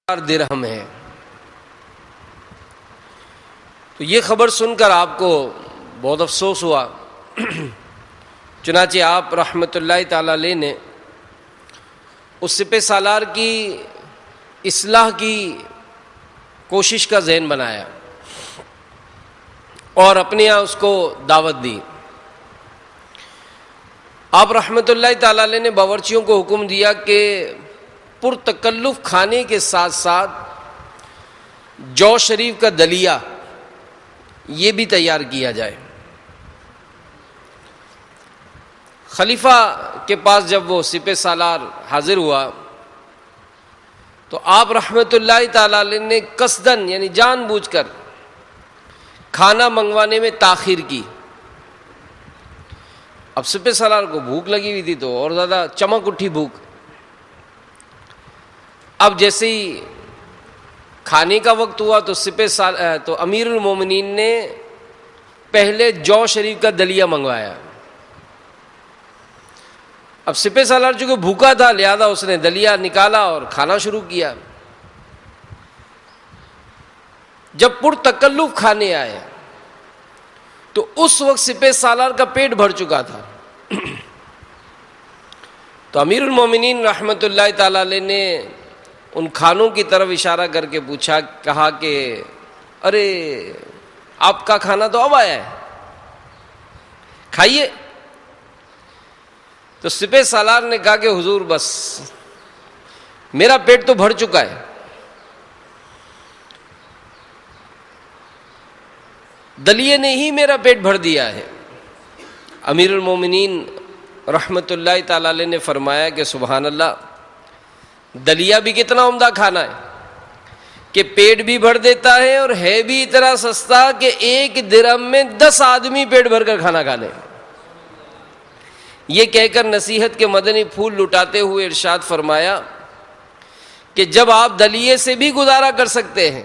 درہم ہے۔ تو یہ خبر سن کر آپ کو بہت افسوس ہوا، چنانچہ آپ رحمۃ اللہ تعالی علیہ نے اس سپہ سالار کی اصلاح کی کوشش کا ذہن بنایا اور اپنے یہاں اس کو دعوت دی۔ آپ رحمۃ اللہ تعالی علیہ نے باورچیوں کو حکم دیا کہ پرتکلف کھانے کے ساتھ ساتھ جو شریف کا دلیہ یہ بھی تیار کیا جائے۔ خلیفہ کے پاس جب وہ سپہ سالار حاضر ہوا تو آپ رحمۃ اللہ تعالی علیہ نے قصدن یعنی جان بوجھ کر کھانا منگوانے میں تاخیر کی۔ اب سپہ سالار کو بھوک لگی ہوئی تھی تو اور زیادہ چمک اٹھی بھوک۔ اب جیسے ہی کھانے کا وقت ہوا تو امیر المومنین نے پہلے جو شریف کا دلیہ منگوایا۔ اب سپہ سالار چونکہ بھوکا تھا لہذا اس نے دلیہ نکالا اور کھانا شروع کیا۔ جب پرتکلف کھانے آئے تو اس وقت سپہ سالار کا پیٹ بھر چکا تھا۔ تو امیر المومنین رحمۃ اللہ تعالی علیہ نے ان کھانوں کی طرف اشارہ کر کے کہا کہ ارے آپ کا کھانا تو اب آیا ہے، کھائیے۔ تو سپہ سالار نے کہا کہ حضور بس میرا پیٹ تو بھر چکا ہے، دلیے نے ہی میرا پیٹ بھر دیا ہے۔ امیر المومنین رحمۃ اللہ تعالی علیہ نے فرمایا کہ سبحان اللہ، دلیہ بھی کتنا عمدہ کھانا ہے کہ پیٹ بھی بھر دیتا ہے اور ہے بھی اتنا سستا کہ 1 درہم میں 10 آدمی پیٹ بھر کر کھانا کھا لیں۔ یہ کہہ کر نصیحت کے مدنی پھول لٹاتے ہوئے ارشاد فرمایا کہ جب آپ دلیے سے بھی گزارا کر سکتے ہیں،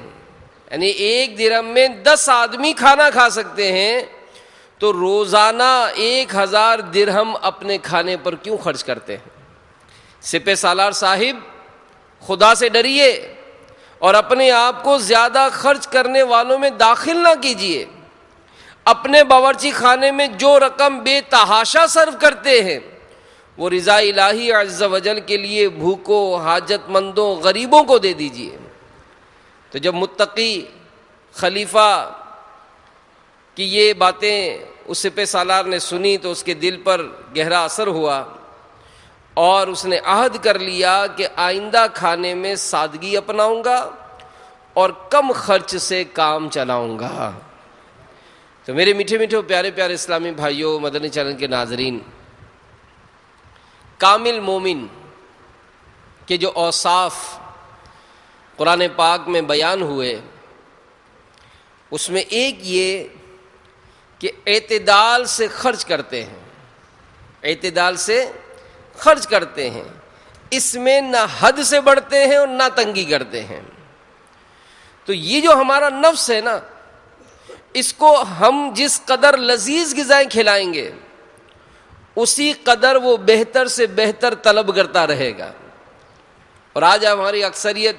یعنی 1 درہم میں 10 آدمی کھانا کھا سکتے ہیں، تو روزانہ 1000 درہم اپنے کھانے پر کیوں خرچ کرتے ہیں؟ سپہ سالار صاحب، خدا سے ڈریے اور اپنے آپ کو زیادہ خرچ کرنے والوں میں داخل نہ کیجیے۔ اپنے باورچی خانے میں جو رقم بے تحاشا صرف کرتے ہیں وہ رضا الہی عز و جل کے لیے بھوکوں، حاجت مندوں، غریبوں کو دے دیجیے۔ تو جب متقی خلیفہ کی یہ باتیں اس سپہ سالار نے سنی تو اس کے دل پر گہرا اثر ہوا اور اس نے عہد کر لیا کہ آئندہ کھانے میں سادگی اپناؤں گا اور کم خرچ سے کام چلاؤں گا۔ تو میرے میٹھے میٹھے پیارے پیارے اسلامی بھائیوں، مدنی چینل کے ناظرین، کامل مومن کے جو اوصاف قرآن پاک میں بیان ہوئے اس میں ایک یہ کہ اعتدال سے خرچ کرتے ہیں، اعتدال سے خرچ کرتے ہیں، اس میں نہ حد سے بڑھتے ہیں اور نہ تنگی کرتے ہیں۔ تو یہ جو ہمارا نفس ہے نا، اس کو ہم جس قدر لذیذ غذائیں کھلائیں گے اسی قدر وہ بہتر سے بہتر طلب کرتا رہے گا۔ اور آج ہماری اکثریت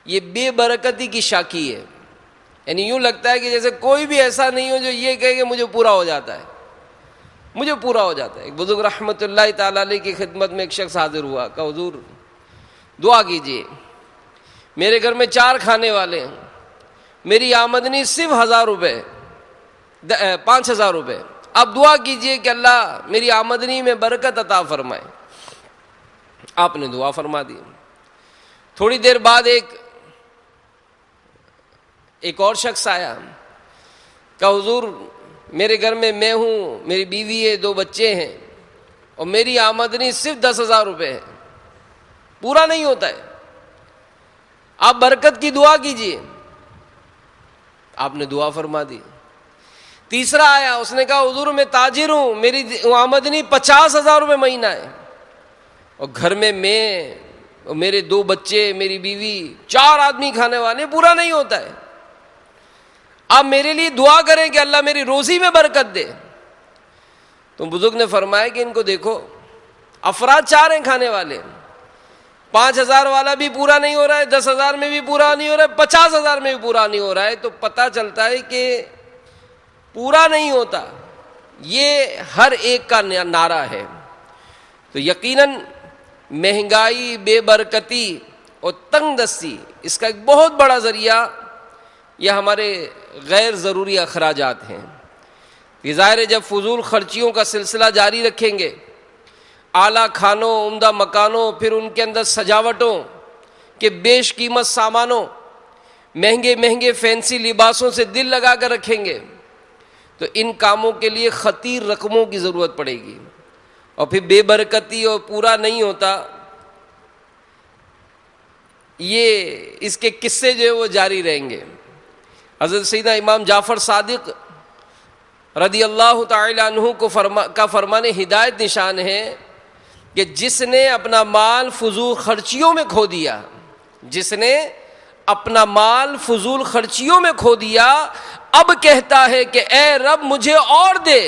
یہ بے برکتی کی شاکی ہے، یعنی یوں لگتا ہے کہ جیسے کوئی بھی ایسا نہیں ہو جو یہ کہے کہ مجھے پورا ہو جاتا ہے، مجھے پورا ہو جاتا ہے۔ ایک بزرگ رحمۃ اللہ تعالی علیہ کی خدمت میں ایک شخص حاضر ہوا، کہا حضور دعا کیجیے، میرے گھر میں 4 کھانے والے ہیں، میری آمدنی صرف 1000 روپے 5000 روپے، آپ دعا کیجیے کہ اللہ میری آمدنی میں برکت عطا فرمائے۔ آپ نے دعا فرما دی۔ تھوڑی دیر بعد ایک اور شخص آیا، کہا حضور میرے گھر میں میں ہوں، میری بیوی ہے، 2 بچے ہیں اور میری آمدنی صرف 10,000 روپے ہے، پورا نہیں ہوتا ہے، آپ برکت کی دعا کیجیے۔ آپ نے دعا فرما دی۔ تیسرا آیا، اس نے کہا حضور میں تاجر ہوں، میری آمدنی 50,000 روپے مہینہ ہے اور گھر میں اور میرے 2 بچے، میری بیوی، 4 آدمی کھانے والے، پورا نہیں ہوتا ہے، آپ میرے لیے دعا کریں کہ اللہ میری روزی میں برکت دے۔ تو بزرگ نے فرمایا کہ ان کو دیکھو، افراد 4 ہیں کھانے والے، 5,000 والا بھی پورا نہیں ہو رہا ہے، 10,000 میں بھی پورا نہیں ہو رہا ہے، 50,000 میں بھی پورا نہیں ہو رہا ہے، تو پتہ چلتا ہے کہ پورا نہیں ہوتا. یہ ہر ایک کا نعرہ ہے. تو یقیناً مہنگائی، بے برکتی اور تنگ دستی اس کا ایک بہت بڑا ذریعہ یہ ہمارے غیر ضروری اخراجات ہیں. یہ ظاہر ہے جب فضول خرچیوں کا سلسلہ جاری رکھیں گے، اعلیٰ کھانوں، عمدہ مکانوں، پھر ان کے اندر سجاوٹوں کے بیش قیمت سامانوں، مہنگے مہنگے فینسی لباسوں سے دل لگا کر رکھیں گے، تو ان کاموں کے لیے خطیر رقموں کی ضرورت پڑے گی. اور پھر بے برکتی اور پورا نہیں ہوتا، یہ اس کے قصے جو ہے وہ جاری رہیں گے. حضرت سیدنا امام جعفر صادق رضی اللہ تعالی عنہ کا فرمان ہدایت نشان ہے کہ جس نے اپنا مال فضول خرچیوں میں کھو دیا، جس نے اپنا مال فضول خرچیوں میں کھو دیا، اب کہتا ہے کہ اے رب مجھے اور دے.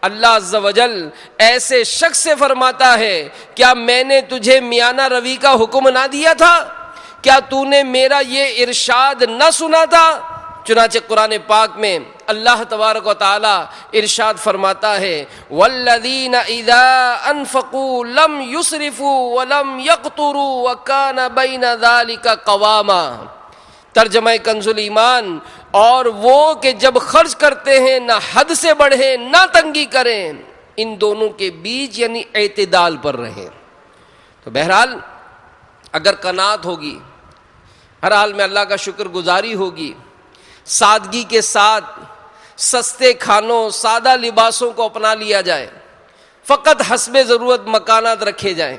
اللہ عز و جل ایسے شخص سے فرماتا ہے کیا میں نے تجھے میانہ روی کا حکم نہ دیا تھا؟ کیا تو نے میرا یہ ارشاد نہ سنا تھا؟ چنانچہ قرآن پاک میں اللہ تبارک و تعالی ارشاد فرماتا ہے والذین اذا انفقوا لم یسرفوا ولم یقتروا وکان بین ذلک قواما. ترجمہ کنز الایمان، اور وہ کہ جب خرچ کرتے ہیں نہ حد سے بڑھیں نہ تنگی کریں، ان دونوں کے بیچ یعنی اعتدال پر رہیں. تو بہرحال اگر قناعت ہوگی، ہر حال میں اللہ کا شکر گزاری ہوگی، سادگی کے ساتھ سستے کھانوں، سادہ لباسوں کو اپنا لیا جائے، فقط حسب ضرورت مکانات رکھے جائیں،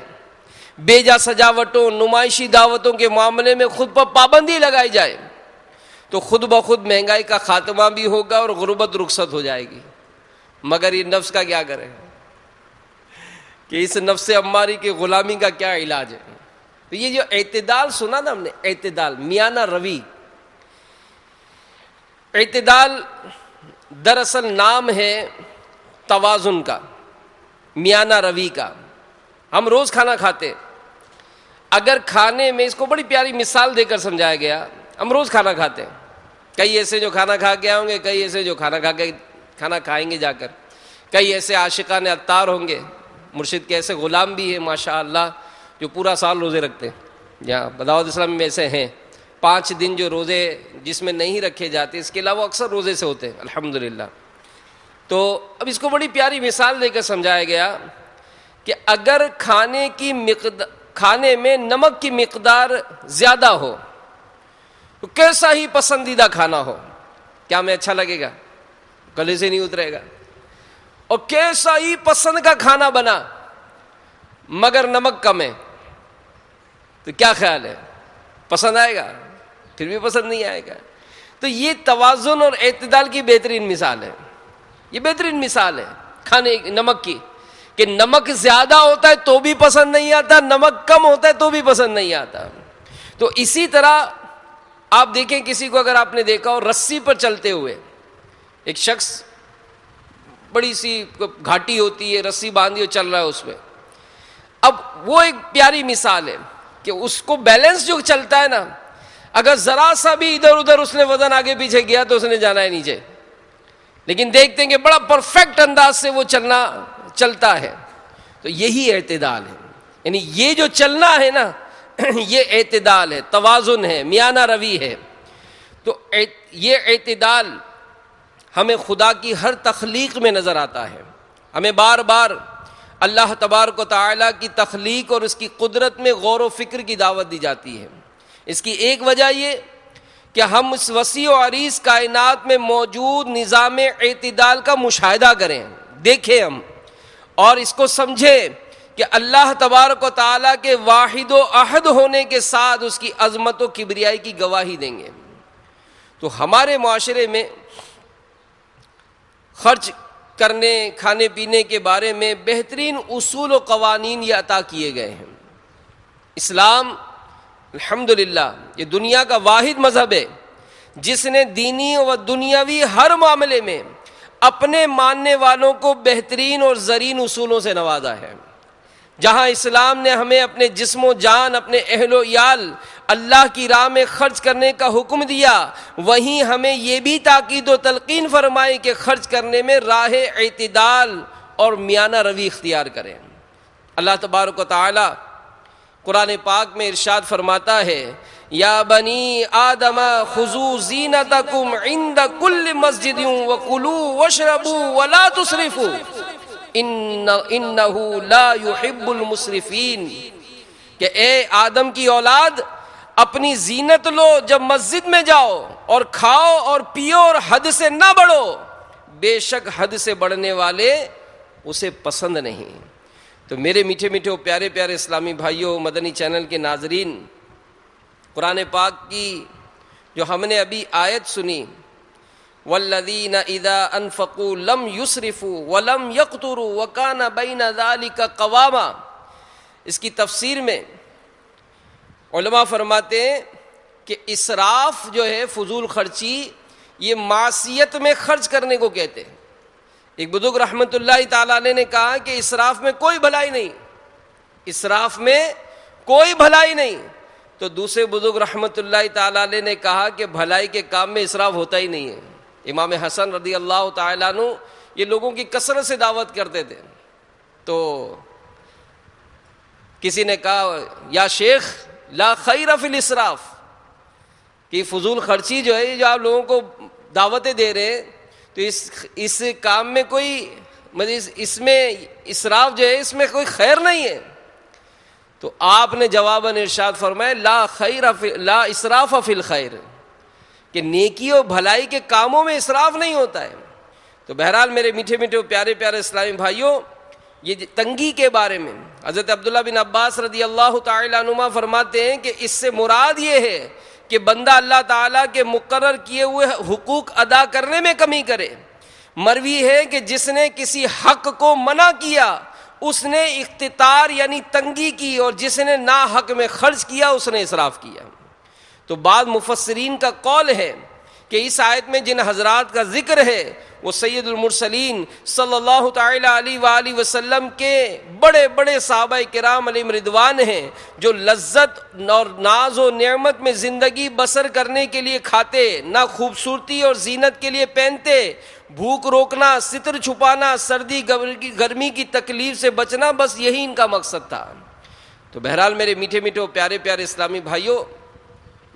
بیجا سجاوٹوں، نمائشی دعوتوں کے معاملے میں خود پر پابندی لگائی جائے، تو خود بخود مہنگائی کا خاتمہ بھی ہوگا اور غربت رخصت ہو جائے گی. مگر یہ نفس کا کیا کرے کہ اس نفس اماری کی غلامی کا کیا علاج ہے؟ تو یہ جو اعتدال سنا نا ہم نے، اعتدال، میانہ روی. اعتدال دراصل نام ہے توازن کا، میانہ روی کا. ہم روز کھانا کھاتے، اگر کھانے میں، اس کو بڑی پیاری مثال دے کر سمجھایا گیا، ہم روز کھانا کھاتے ہیں، کئی ایسے جو کھانا کھا کے آئیں گے، کئی ایسے جو کھانا کھائیں گے جا کر، کئی ایسے عاشقان عطار ہوں گے، مرشد کے ایسے غلام بھی ہیں ماشاءاللہ جو پورا سال روزے رکھتے ہیں. یہاں بداوت اسلام میں ایسے ہیں 5 دن جو روزے جس میں نہیں رکھے جاتے، اس کے علاوہ اکثر روزے سے ہوتے ہیں الحمدللہ. تو اب اس کو بڑی پیاری مثال دے کر سمجھایا گیا کہ اگر کھانے میں نمک کی مقدار زیادہ ہو تو کیسا ہی پسندیدہ کھانا ہو، کیا ہمیں اچھا لگے گا؟ گلے سے نہیں اترے گا. اور کیسا ہی پسند کا کھانا بنا مگر نمک کم ہے، تو کیا خیال ہے؟ پسند آئے گا؟ پھر بھی پسند نہیں آئے گا. تو یہ توازن اور اعتدال کی بہترین مثال ہے. یہ بہترین مثال ہے کھانے نمک کی، کہ نمک زیادہ ہوتا ہے تو بھی پسند نہیں آتا، نمک کم ہوتا ہے تو بھی پسند نہیں آتا. تو اسی طرح آپ دیکھیں کسی کو، اگر آپ نے دیکھا ہو رسی پر چلتے ہوئے، ایک شخص بڑی سی گھاٹی ہوتی ہے، رسی باندھی اور چل رہا ہے اس میں. اب وہ ایک پیاری مثال ہے کہ اس کو بیلنس جو چلتا ہے نا، اگر ذرا سا بھی ادھر ادھر اس نے وزن آگے پیچھے کیا تو اس نے جانا ہے نیچے. لیکن دیکھتے ہیں کہ بڑا پرفیکٹ انداز سے وہ چلتا ہے. تو یہی اعتدال ہے، یعنی یہ جو چلنا ہے نا یہ اعتدال ہے، توازن ہے، میانہ روی ہے. تو یہ اعتدال ہمیں خدا کی ہر تخلیق میں نظر آتا ہے. ہمیں بار بار اللہ تبارک و تعالیٰ کی تخلیق اور اس کی قدرت میں غور و فکر کی دعوت دی جاتی ہے. اس کی ایک وجہ یہ کہ ہم اس وسیع و عریض کائنات میں موجود نظام اعتدال کا مشاہدہ کریں، دیکھیں ہم، اور اس کو سمجھیں کہ اللہ تبارک و تعالیٰ کے واحد و احد ہونے کے ساتھ اس کی عظمت و کبریائی کی گواہی دیں گے. تو ہمارے معاشرے میں خرچ کرنے، کھانے پینے کے بارے میں بہترین اصول و قوانین یہ عطا کیے گئے ہیں. اسلام الحمدللہ یہ دنیا کا واحد مذہب ہے جس نے دینی و دنیاوی ہر معاملے میں اپنے ماننے والوں کو بہترین اور زرین اصولوں سے نوازا ہے. جہاں اسلام نے ہمیں اپنے جسم و جان، اپنے اہل و عیال اللہ کی راہ میں خرچ کرنے کا حکم دیا، وہیں ہمیں یہ بھی تاکید و تلقین فرمائی کہ خرچ کرنے میں راہ اعتدال اور میانہ روی اختیار کریں۔ اللہ تبارک و تعالی قرآن پاک میں ارشاد فرماتا ہے، یا بنی آدم خذوا زینتکم عند کل مسجد وکلوا واشربوا ولا تسرفوا انہ لا يحب المسرفین، کہ اے آدم کی اولاد اپنی زینت لو جب مسجد میں جاؤ، اور کھاؤ اور پیو اور حد سے نہ بڑھو، بے شک حد سے بڑھنے والے اسے پسند نہیں۔ تو میرے میٹھے میٹھے پیارے پیارے اسلامی بھائیوں، مدنی چینل کے ناظرین، قرآن پاک کی جو ہم نے ابھی آیت سنی، والذین اذا انفقوا لم یسرفوا ولم یقتروا وکان بین ذلک قواما، اس کی تفسیر میں علماء فرماتے ہیں کہ اسراف جو ہے، فضول خرچی، یہ معصیت میں خرچ کرنے کو کہتے ہیں۔ ایک بزرگ رحمت اللہ تعالیٰ علیہ نے کہا کہ اسراف میں کوئی بھلائی نہیں، اسراف میں کوئی بھلائی نہیں۔ تو دوسرے بزرگ رحمت اللہ تعالیٰ علیہ نے کہا کہ بھلائی کے کام میں اسراف ہوتا ہی نہیں ہے۔ امام حسن رضی اللہ تعالیٰ عنہ یہ لوگوں کی کثرت سے دعوت کرتے تھے، تو کسی نے کہا یا شیخ لا خیر فی الاسراف، کہ فضول خرچی جو ہے، جو آپ لوگوں کو دعوتیں دے رہے ہیں، تو اس کام میں کوئی اس میں اسراف جو ہے، اس میں کوئی خیر نہیں ہے۔ تو آپ نے جواباً ارشاد فرمایا لا اسراف فی الخیر، کہ نیکی اور بھلائی کے کاموں میں اسراف نہیں ہوتا ہے۔ تو بہرحال میرے میٹھے میٹھے پیارے پیارے اسلامی بھائیوں، یہ تنگی کے بارے میں حضرت عبداللہ بن عباس رضی اللہ تعالیٰ عنہما فرماتے ہیں کہ اس سے مراد یہ ہے کہ بندہ اللہ تعالیٰ کے مقرر کیے ہوئے حقوق ادا کرنے میں کمی کرے۔ مروی ہے کہ جس نے کسی حق کو منع کیا اس نے اختطار یعنی تنگی کی، اور جس نے نا حق میں خرچ کیا اس نے اسراف کیا۔ تو بعض مفسرین کا قول ہے کہ اس آیت میں جن حضرات کا ذکر ہے وہ سید المرسلین صلی اللہ تعالی علیہ وآلہ وسلم کے بڑے بڑے صحابہ کرام علیہم رضوان ہیں، جو لذت اور ناز و نعمت میں زندگی بسر کرنے کے لیے کھاتے، نہ خوبصورتی اور زینت کے لیے پہنتے، بھوک روکنا، ستر چھپانا، سردی گرمی کی تکلیف سے بچنا، بس یہی ان کا مقصد تھا۔ تو بہرحال میرے میٹھے میٹھے پیارے پیارے اسلامی بھائیوں،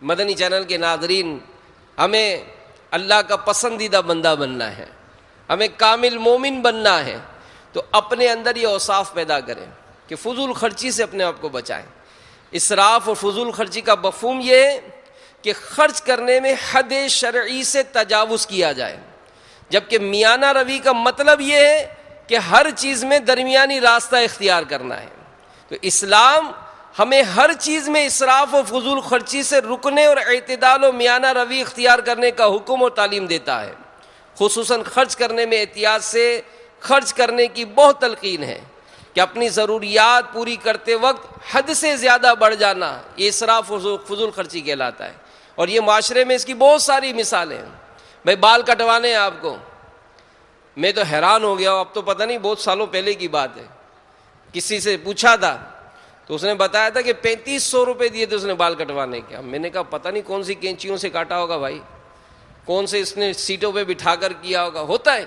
مدنی چینل کے ناظرین، ہمیں اللہ کا پسندیدہ بندہ بننا ہے، ہمیں کامل مومن بننا ہے، تو اپنے اندر یہ اوصاف پیدا کریں کہ فضول خرچی سے اپنے آپ کو بچائیں۔ اسراف اور فضول خرچی کا مفہوم یہ ہے کہ خرچ کرنے میں حد شرعی سے تجاوز کیا جائے، جبکہ میانہ روی کا مطلب یہ ہے کہ ہر چیز میں درمیانی راستہ اختیار کرنا ہے۔ تو اسلام ہمیں ہر چیز میں اسراف و فضول خرچی سے رکنے اور اعتدال و میانہ روی اختیار کرنے کا حکم اور تعلیم دیتا ہے۔ خصوصاً خرچ کرنے میں احتیاط سے خرچ کرنے کی بہت تلقین ہے کہ اپنی ضروریات پوری کرتے وقت حد سے زیادہ بڑھ جانا یہ اسراف و فضول خرچی کہلاتا ہے، اور یہ معاشرے میں اس کی بہت ساری مثالیں ہیں۔ بھائی بال کٹوانے ہیں آپ کو، میں تو حیران ہو گیا ہوں، اب تو پتہ نہیں بہت سالوں پہلے کی بات ہے، کسی سے پوچھا تھا تو اس نے بتایا تھا کہ 3500 روپے دیے تھے اس نے بال کٹوانے کے۔ میں نے کہا پتہ نہیں کون سی کینچیوں سے کاٹا ہوگا بھائی، کون سے اس نے سیٹوں پہ بٹھا کر کیا ہوگا۔ ہوتا ہے،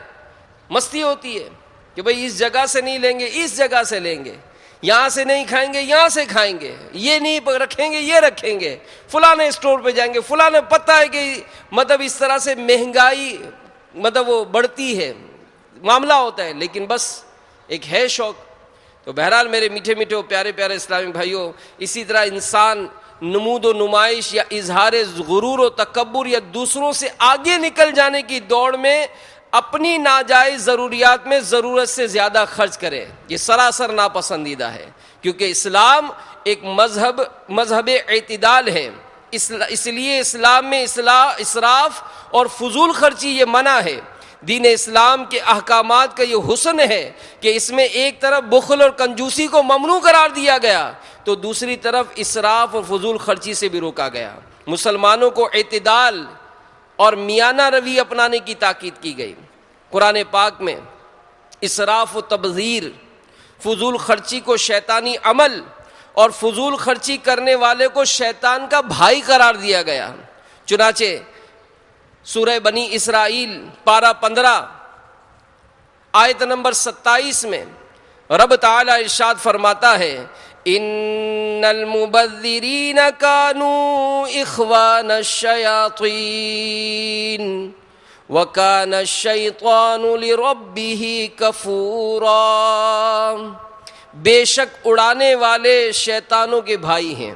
مستی ہوتی ہے کہ بھائی اس جگہ سے نہیں لیں گے، اس جگہ سے لیں گے، یہاں سے نہیں کھائیں گے، یہاں سے کھائیں گے، یہ نہیں رکھیں گے، یہ رکھیں گے، فلانے اسٹور پہ جائیں گے، فلانے پتہ ہے کہ مطلب اس طرح سے مہنگائی مطلب وہ بڑھتی ہے، معاملہ ہوتا ہے، لیکن بس ایک ہے شوق۔ تو بہرحال میرے میٹھے میٹھے پیارے پیارے اسلامی بھائیوں، اسی طرح انسان نمود و نمائش یا اظہار غرور و تکبر یا دوسروں سے آگے نکل جانے کی دوڑ میں اپنی ناجائز ضروریات میں ضرورت سے زیادہ خرچ کرے، یہ سراسر ناپسندیدہ ہے، کیونکہ اسلام ایک مذہب اعتدال ہے۔ اس لیے اسلام میں اسراف اور فضول خرچی یہ منع ہے۔ دین اسلام کے احکامات کا یہ حسن ہے کہ اس میں ایک طرف بخل اور کنجوسی کو ممنوع قرار دیا گیا تو دوسری طرف اسراف اور فضول خرچی سے بھی روکا گیا۔ مسلمانوں کو اعتدال اور میانہ روی اپنانے کی تاکید کی گئی۔ قرآن پاک میں اسراف و تبذیر، فضول خرچی کو شیطانی عمل اور فضول خرچی کرنے والے کو شیطان کا بھائی قرار دیا گیا۔ چنانچہ سورہ بنی اسرائیل پارہ 15 آیت نمبر 27 میں رب تعالی ارشاد فرماتا ہے ان المبذرین کانوا اخوان الشیاطین وکان الشیطان لربہ کفورا، بے شک اڑانے والے شیطانوں کے بھائی ہیں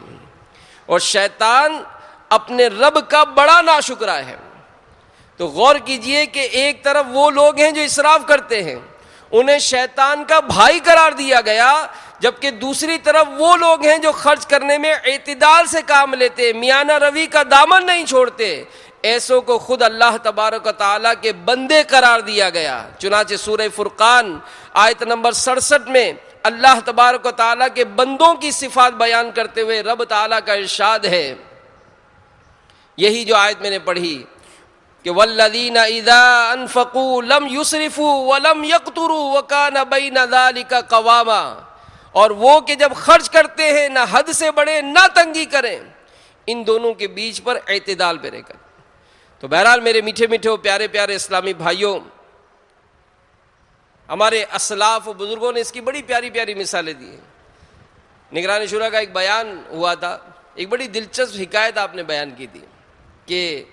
اور شیطان اپنے رب کا بڑا ناشکرا ہے۔ تو غور کیجئے کہ ایک طرف وہ لوگ ہیں جو اسراف کرتے ہیں، انہیں شیطان کا بھائی قرار دیا گیا، جبکہ دوسری طرف وہ لوگ ہیں جو خرچ کرنے میں اعتدال سے کام لیتے، میانہ روی کا دامن نہیں چھوڑتے، ایسوں کو خود اللہ تبارک و تعالیٰ کے بندے قرار دیا گیا۔ چنانچہ سورہ فرقان آیت نمبر 67 میں اللہ تبارک و تعالیٰ کے بندوں کی صفات بیان کرتے ہوئے رب تعالیٰ کا ارشاد ہے، یہی جو آیت میں نے پڑھی کہ والذین اذا انفقوا لم یسرفوا ولم یقتروا وکان بین ذلک قواما، اور وہ کہ جب خرچ کرتے ہیں نہ حد سے بڑھے نہ تنگی کریں، ان دونوں کے بیچ پر اعتدال پہ رہ کر۔ تو بہرحال میرے میٹھے میٹھے پیارے پیارے اسلامی بھائیوں، ہمارے اسلاف و بزرگوں نے اس کی بڑی پیاری پیاری مثالیں دی ہیں۔ نگران شورا کا ایک بیان ہوا تھا، ایک بڑی دلچسپ حکایت آپ نے بیان کی تھی کہ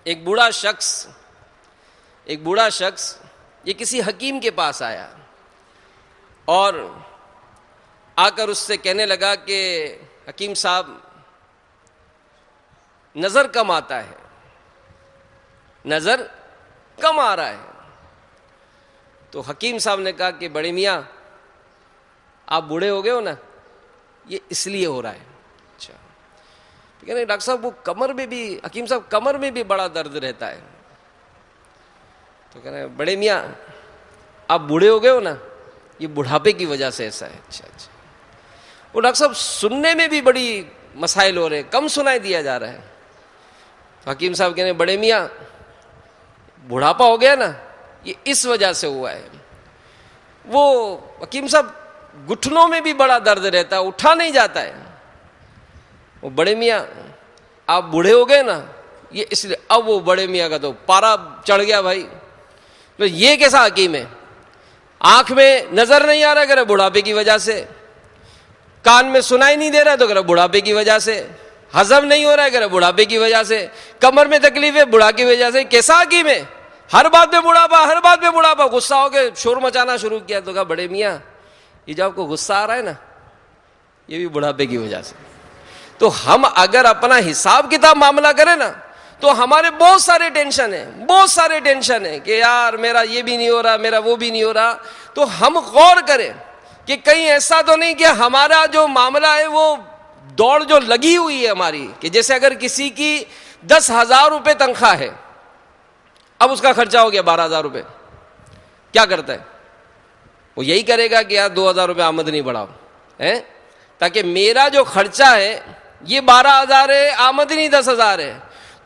ایک بوڑھا شخص یہ کسی حکیم کے پاس آیا اور آ کر اس سے کہنے لگا کہ حکیم صاحب نظر کم آتا ہے، نظر کم آ رہا ہے۔ تو حکیم صاحب نے کہا کہ بڑے میاں آپ بوڑھے ہو گئے ہو نا، یہ اس لیے ہو رہا ہے۔ اچھا، کہہ رہے ڈاکٹر صاحب وہ کمر میں بھی، حکیم صاحب کمر میں بھی بڑا درد رہتا ہے۔ تو کہہ رہے بڑے میاں آپ بوڑھے ہو گئے ہو نا، یہ بڑھاپے کی وجہ سے ایسا ہے۔ اچھا اچھا، وہ ڈاکٹر صاحب سننے میں بھی بڑی مسائل ہو رہے ہیں، کم سنائی دیا جا رہا ہے۔ تو حکیم صاحب کہہ رہے بڑے میاں بڑھاپا ہو گیا نا، یہ اس وجہ سے ہوا ہے۔ وہ حکیم صاحب گھٹنوں میں بھی بڑا درد رہتا ہے، اٹھا نہیں جاتا ہے۔ وہ بڑے میاں آپ بوڑھے ہو گئے نا، یہ اس لیے۔ اب وہ بڑے میاں کا تو پارا چڑھ گیا بھائی، تو یہ کیسا حکیم ہے؟ آنکھ میں نظر نہیں آ رہا کہ بڑھاپے کی وجہ سے، کان میں سنائی نہیں دے رہا تو کہ بڑھاپے کی وجہ سے، ہضم نہیں ہو رہا ہے کہ بڑھاپے کی وجہ سے، کمر میں تکلیف ہے بڑھاپے کی وجہ سے۔ کیسا حکیم ہے؟ ہر بات پہ بڑھاپا، ہر بات پہ بڑھاپا۔ غصہ ہو کے شور مچانا شروع کیا تو کہا بڑے میاں یہ جو آپ کو غصہ آ رہا ہے نا، یہ بھی بڑھاپے کی وجہ سے۔ تو ہم اگر اپنا حساب کتاب معاملہ کریں نا تو ہمارے بہت سارے ٹینشن ہیں کہ یار میرا یہ بھی نہیں ہو رہا، میرا وہ بھی نہیں ہو رہا۔ تو ہم غور کریں کہ کہیں ایسا تو نہیں کہ ہمارا جو معاملہ ہے وہ دوڑ جو لگی ہوئی ہے ہماری، کہ جیسے اگر کسی کی 10,000 روپے تنخواہ ہے، اب اس کا خرچہ ہو گیا 12,000 روپے، کیا کرتا ہے؟ وہ یہی کرے گا کہ یار 2,000 روپے آمدنی بڑھاؤ، تاکہ میرا جو خرچہ ہے یہ 12,000 ہے، آمدنی 10,000 ہے،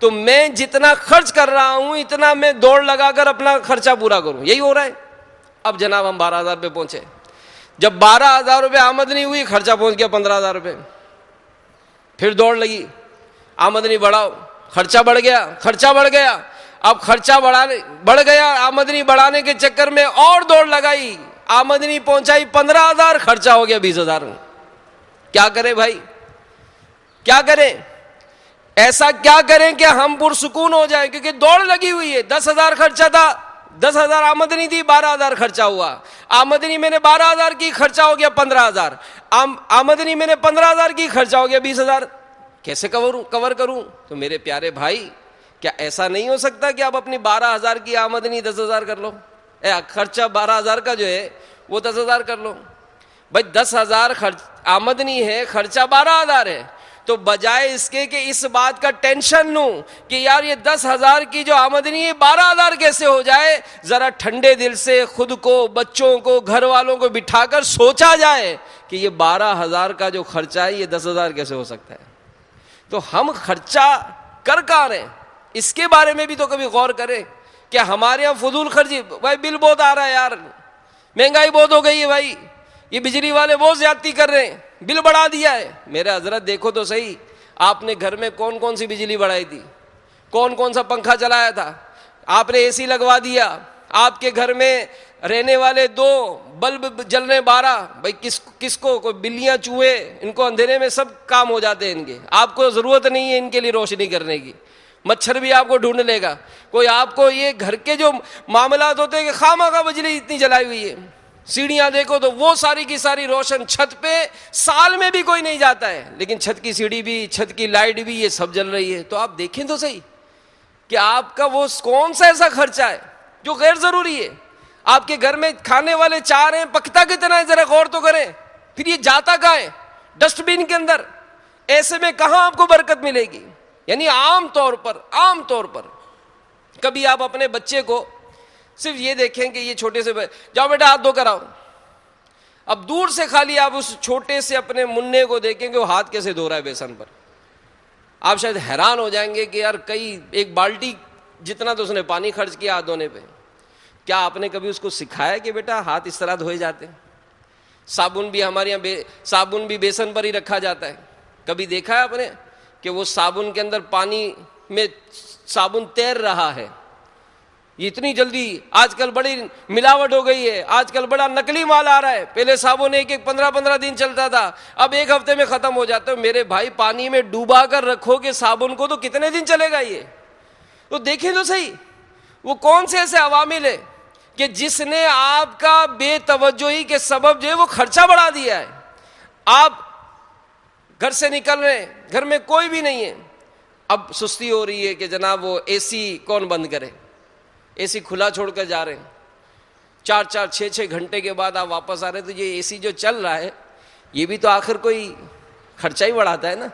تو میں جتنا خرچ کر رہا ہوں اتنا میں دوڑ لگا کر اپنا خرچہ پورا کروں۔ یہی ہو رہا ہے۔ اب جناب ہم 12,000 پہ پہنچے، جب 12,000 روپے آمدنی ہوئی، خرچہ پہنچ گیا 15,000 روپے، پھر دوڑ لگی آمدنی بڑھاؤ، خرچہ بڑھ گیا، اب خرچہ بڑھ گیا، آمدنی بڑھانے کے چکر میں اور دوڑ لگائی، آمدنی پہنچائی 15,000، خرچہ ہو گیا 20,000۔ کیا کریں بھائی، کیا کریں؟ ایسا کیا کریں کہ ہم پرسکون ہو جائیں؟ کیونکہ دوڑ لگی ہوئی ہے۔ 10,000 خرچہ تھا، 10,000 آمدنی تھی، 12,000 خرچہ ہوا۔ آمدنی میں نے 12,000 کی، خرچہ ہو گیا 15,000۔ آمدنی میں نے 15,000 کی، خرچہ ہو گیا 20,000۔ کیسے کور کروں؟ تو میرے پیارے بھائی، کیا ایسا نہیں ہو سکتا کہ آپ اپنی 12,000 کی آمدنی 10,000 کر لو؟ خرچہ 12,000 کا جو ہے وہ 10,000 کر لو۔ بھائی 10,000 آمدنی ہے، خرچہ 12,000 ہے، تو بجائے اس کے کہ اس بات کا ٹینشن لوں کہ یار یہ 10,000 کی جو آمدنی ہے 12,000 کیسے ہو جائے، ذرا ٹھنڈے دل سے خود کو، بچوں کو، گھر والوں کو بٹھا کر سوچا جائے کہ یہ 12,000 کا جو خرچہ ہے یہ 10,000 کیسے ہو سکتا ہے۔ تو ہم خرچہ کر کہاں رہے ہیں، اس کے بارے میں بھی تو کبھی غور کریں کہ ہمارے یہاں فضول خرچی۔ بھائی بل بہت آ رہا ہے یار، مہنگائی بہت ہو گئی ہے بھائی, یہ بجلی والے بہت زیادتی کر رہے ہیں, بل بڑھا دیا ہے. میرے حضرت دیکھو تو صحیح, آپ نے گھر میں کون کون سی بجلی بڑھائی تھی, کون کون سا پنکھا چلایا تھا, آپ نے اے سی لگوا دیا, آپ کے گھر میں رہنے والے 2 بلب جل رہے 12, بھائی کس کو, کوئی بلیاں چوہے, ان کو اندھیرے میں سب کام ہو جاتے ہیں ان کے, آپ کو ضرورت نہیں ہے ان کے لیے روشنی کرنے کی, مچھر بھی آپ کو ڈھونڈ لے گا. کوئی آپ کو یہ گھر کے جو معاملات ہوتے ہیں کہ خواہ بجلی اتنی جلائی ہوئی ہے, سیڑھیاں دیکھو تو وہ ساری کی ساری روشن, چھت پہ سال میں بھی کوئی نہیں جاتا ہے, لیکن چھت کی سیڑھی بھی, چھت کی لائٹ بھی, یہ سب جل رہی ہے. تو آپ دیکھیں تو صحیح کہ آپ کا وہ کون سا ایسا خرچہ ہے جو غیر ضروری ہے. آپ کے گھر میں کھانے والے 4 ہیں, پکتا کتنا ہے ذرا غور تو کریں, پھر یہ جاتا کہاں ہے, ڈسٹ بین کے اندر. ایسے میں کہاں آپ کو برکت ملے گی. یعنی عام طور پر کبھی آپ اپنے بچے کو صرف یہ دیکھیں کہ یہ چھوٹے سے جاؤ بیٹا ہاتھ دھو کر آؤ, اب دور سے خالی آپ اس چھوٹے سے اپنے منع کو دیکھیں کہ وہ ہاتھ کیسے دھو رہا ہے بیسن پر, آپ شاید حیران ہو جائیں گے کہ یار ایک بالٹی جتنا تو اس نے پانی خرچ کیا ہاتھ دھونے پہ. کیا آپ نے کبھی اس کو سکھایا کہ بیٹا ہاتھ اس طرح دھوئے جاتے ہیں؟ صابن بھی ہمارے یہاں صابن بھی بیسن پر ہی رکھا جاتا ہے. کبھی دیکھا ہے آپ نے کہ وہ صابن کے اندر پانی میں صابن تیر رہا ہے؟ یہ اتنی جلدی آج کل بڑی ملاوٹ ہو گئی ہے, آج کل بڑا نقلی مال آ رہا ہے. پہلے صابن 15 دن چلتا تھا, اب 1 ہفتے میں ختم ہو جاتا ہے. میرے بھائی پانی میں ڈوبا کر رکھو گے صابن کو تو کتنے دن چلے گا یہ؟ تو دیکھیں تو صحیح وہ کون سے ایسے عوامل ہیں کہ جس نے آپ کا بے توجہی کے سبب جو ہے وہ خرچہ بڑھا دیا ہے. آپ گھر سے نکل رہے ہیں, گھر میں کوئی بھی نہیں ہے, اب سستی ہو رہی ہے کہ جناب وہ اے سی کون بند کرے, اے سی کھلا چھوڑ کر جا رہے ہیں, 4 6 گھنٹے کے بعد آپ واپس آ رہے ہیں, تو یہ اے سی جو چل رہا ہے یہ بھی تو آخر کوئی خرچہ ہی بڑھاتا ہے نا,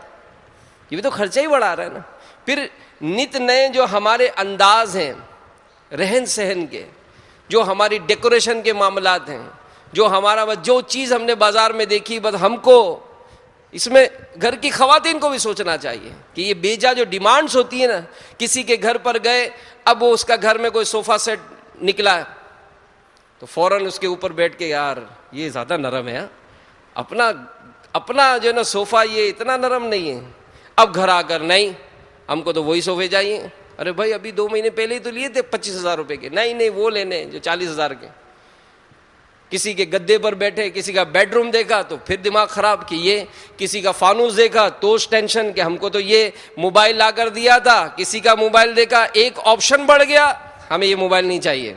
یہ بھی تو خرچہ ہی بڑھا رہا ہے نا. پھر نت نئے جو ہمارے انداز ہیں رہن سہن کے, جو ہماری ڈیکوریشن کے معاملات ہیں, جو چیز ہم نے بازار میں دیکھی, بس ہم کو اس میں گھر کی خواتین کو بھی سوچنا چاہیے کہ یہ بیجا جو ڈیمانڈز ہوتی ہیں نا, کسی کے گھر پر گئے, اب وہ اس کا گھر میں کوئی صوفہ سیٹ نکلا ہے تو فوراً اس کے اوپر بیٹھ کے یار یہ زیادہ نرم ہے, اپنا جو ہے نا صوفہ یہ اتنا نرم نہیں ہے. اب گھر آ کر نہیں, ہم کو تو وہی صوفے چاہیے. ارے بھائی ابھی 2 مہینے پہلے ہی تو لیے تھے 25,000 روپے کے, نہیں وہ لینے جو 40,000 کے. کسی کے گدے پر بیٹھے, کسی کا بیڈ روم دیکھا تو پھر دماغ خراب کہ یہ, کسی کا فانوس دیکھا تو ٹینشن کہ ہم کو تو یہ موبائل لا کر دیا تھا, کسی کا موبائل دیکھا ایک آپشن بڑھ گیا, ہمیں یہ موبائل نہیں چاہیے.